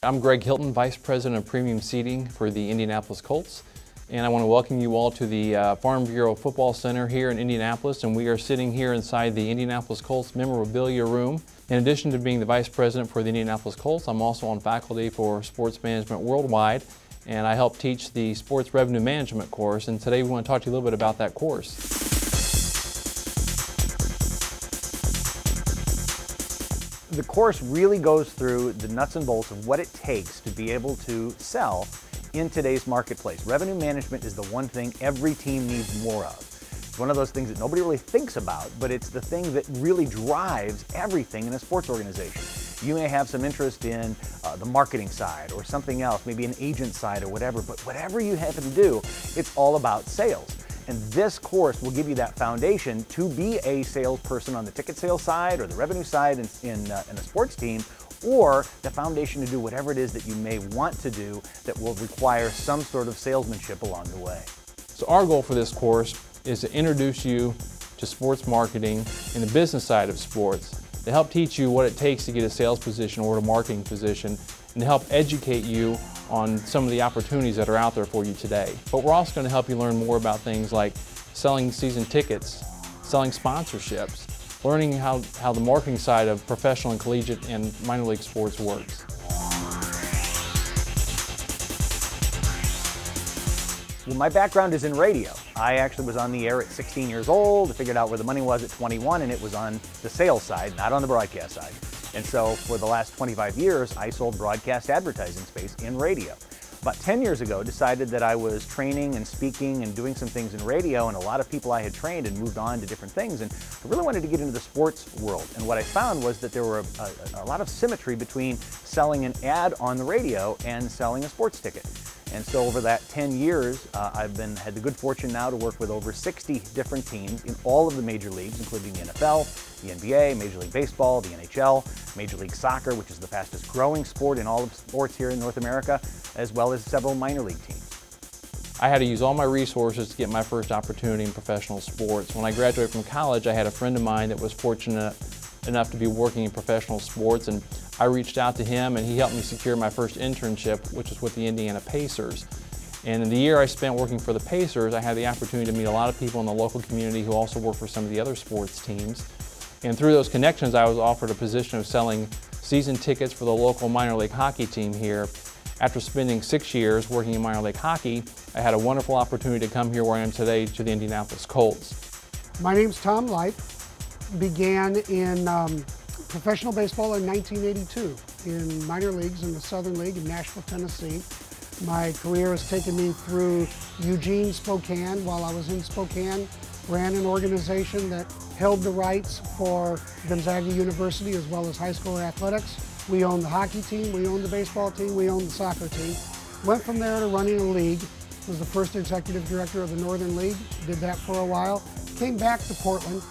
I'm Greg Hylton, Vice President of Premium Seating for the Indianapolis Colts, and I want to welcome you all to the Farm Bureau Football Center here in Indianapolis, and we are sitting here inside the Indianapolis Colts memorabilia room. In addition to being the Vice President for the Indianapolis Colts, I'm also on faculty for Sports Management Worldwide, and I help teach the Sports Revenue Management course, and today we want to talk to you a little bit about that course. The course really goes through the nuts and bolts of what it takes to be able to sell in today's marketplace. Revenue management is the one thing every team needs more of. It's one of those things that nobody really thinks about, but it's the thing that really drives everything in a sports organization. You may have some interest in the marketing side or something else, maybe an agent side or whatever, but whatever you happen to do, it's all about sales. And this course will give you that foundation to be a salesperson on the ticket sales side or the revenue side in a sports team, or the foundation to do whatever it is that you may want to do that will require some sort of salesmanship along the way. So our goal for this course is to introduce you to sports marketing and the business side of sports, to help teach you what it takes to get a sales position or a marketing position, and to help educate you on some of the opportunities that are out there for you today. But we're also going to help you learn more about things like selling season tickets, selling sponsorships, learning how the marketing side of professional and collegiate and minor league sports works. Well, my background is in radio. I actually was on the air at 16 years old. I figured out where the money was at 21, and it was on the sales side, not on the broadcast side. And so for the last 25 years, I sold broadcast advertising space in radio. About 10 years ago, decided that I was training and speaking and doing some things in radio, and a lot of people I had trained and moved on to different things, and I really wanted to get into the sports world. And what I found was that there were a lot of symmetry between selling an ad on the radio and selling a sports ticket. And so over that 10 years, I've had the good fortune now to work with over 60 different teams in all of the major leagues, including the NFL, the NBA, Major League Baseball, the NHL, Major League Soccer, which is the fastest growing sport in all of sports here in North America, as well as several minor league teams. I had to use all my resources to get my first opportunity in professional sports. When I graduated from college, I had a friend of mine that was fortunate enough to be working in professional sports, and I reached out to him and he helped me secure my first internship, which was with the Indiana Pacers. And in the year I spent working for the Pacers, I had the opportunity to meet a lot of people in the local community who also work for some of the other sports teams. And through those connections, I was offered a position of selling season tickets for the local minor league hockey team here. After spending 6 years working in minor league hockey, I had a wonderful opportunity to come here where I am today to the Indianapolis Colts. My name's Tom Leip. Began in professional baseball in 1982 in minor leagues in the Southern League in Nashville, Tennessee. My career has taken me through Eugene, Spokane. While I was in Spokane, ran an organization that held the rights for Gonzaga University as well as high school athletics. We owned the hockey team, we owned the baseball team, we owned the soccer team. Went from there to running a league. Was the first executive director of the Northern League. Did that for a while. Came back to Portland.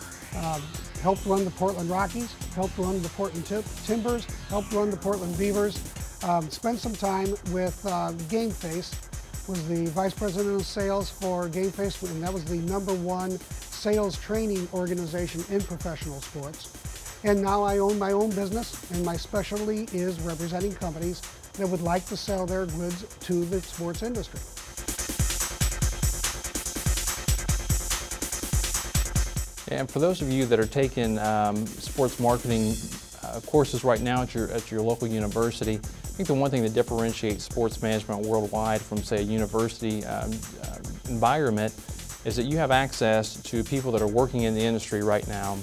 Helped run the Portland Rockies, helped run the Portland Timbers, helped run the Portland Beavers. Spent some time with GameFace, was the Vice President of Sales for GameFace, and that was the #1 sales training organization in professional sports. And now I own my own business, and my specialty is representing companies that would like to sell their goods to the sports industry. And for those of you that are taking sports marketing courses right now at your local university, I think the one thing that differentiates sports management worldwide from, say, a university environment is that you have access to people that are working in the industry right now.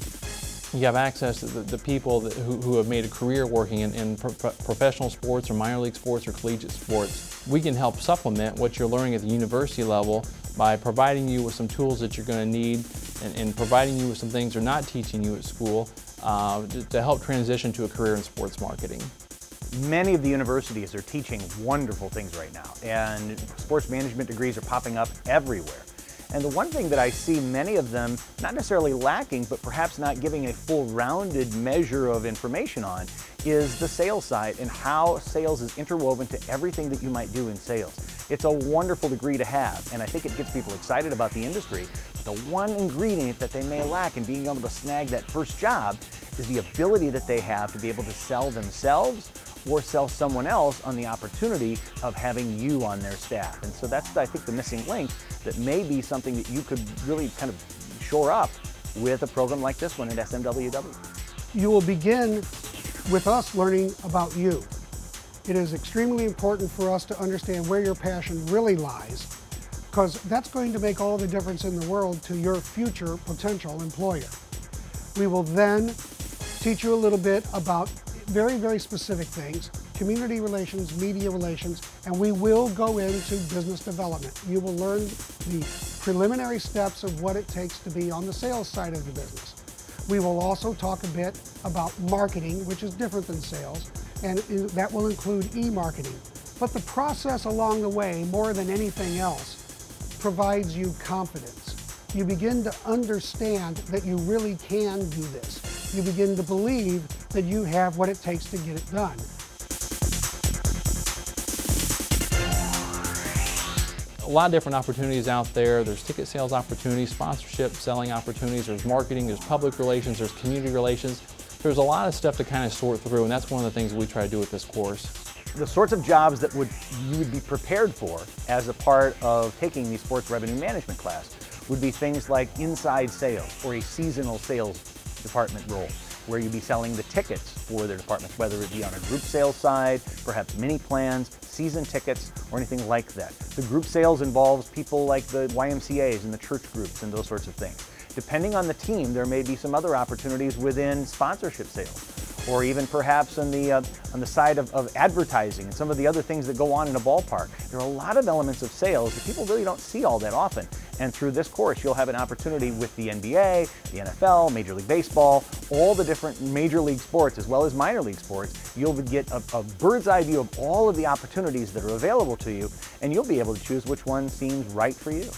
You have access to the people who have made a career working in professional sports or minor league sports or collegiate sports. We can help supplement what you're learning at the university level by providing you with some tools that you're going to need and providing you with some things they're not teaching you at school to help transition to a career in sports marketing. Many of the universities are teaching wonderful things right now, and sports management degrees are popping up everywhere. And the one thing that I see many of them not necessarily lacking, but perhaps not giving a full rounded measure of information on, is the sales side and how sales is interwoven to everything that you might do in sales. It's a wonderful degree to have, and I think it gets people excited about the industry. But the one ingredient that they may lack in being able to snag that first job is the ability that they have to be able to sell themselves or sell someone else on the opportunity of having you on their staff. And so that's, I think, the missing link that may be something that you could really kind of shore up with a program like this one at SMWW. You will begin with us learning about you. It is extremely important for us to understand where your passion really lies, because that's going to make all the difference in the world to your future potential employer. We will then teach you a little bit about very, very specific things, community relations, media relations, and we will go into business development. You will learn the preliminary steps of what it takes to be on the sales side of the business. We will also talk a bit about marketing, which is different than sales, and that will include e-marketing. But the process along the way, more than anything else, provides you confidence. You begin to understand that you really can do this. You begin to believe that you have what it takes to get it done. A lot of different opportunities out there. There's ticket sales opportunities, sponsorship, selling opportunities, there's marketing, there's public relations, there's community relations. There's a lot of stuff to kind of sort through, and that's one of the things that we try to do with this course. The sorts of jobs that you would be prepared for as a part of taking the sports revenue management class would be things like inside sales or a seasonal sales department role, where you'd be selling the tickets for their departments, whether it be on a group sales side, perhaps mini plans, season tickets, or anything like that. The group sales involves people like the YMCAs and the church groups and those sorts of things. Depending on the team, there may be some other opportunities within sponsorship sales, or even perhaps on the side of advertising and some of the other things that go on in a ballpark. There are a lot of elements of sales that people really don't see all that often. And through this course, you'll have an opportunity with the NBA, the NFL, Major League Baseball, all the different major league sports as well as minor league sports. You'll get a bird's eye view of all of the opportunities that are available to you, and you'll be able to choose which one seems right for you.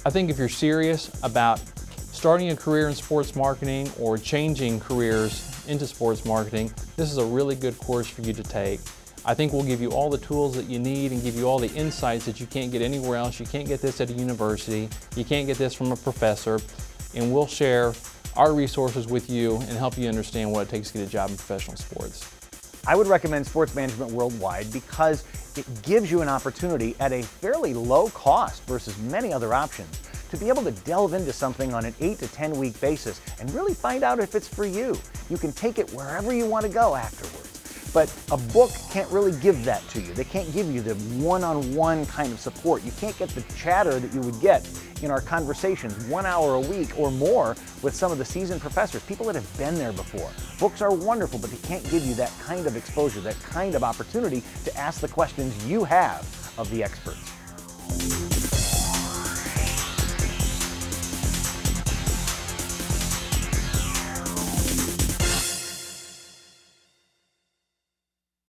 I think if you're serious about starting a career in sports marketing or changing careers into sports marketing, this is a really good course for you to take. I think we'll give you all the tools that you need and give you all the insights that you can't get anywhere else. You can't get this at a university. You can't get this from a professor. And we'll share our resources with you and help you understand what it takes to get a job in professional sports. I would recommend Sports Management Worldwide because it gives you an opportunity at a fairly low cost versus many other options to be able to delve into something on an 8 to 10 week basis and really find out if it's for you. You can take it wherever you want to go afterwards. But a book can't really give that to you. They can't give you the one-on-one kind of support. You can't get the chatter that you would get in our conversations 1 hour a week or more with some of the seasoned professors, people that have been there before. Books are wonderful, but they can't give you that kind of exposure, that kind of opportunity to ask the questions you have of the experts.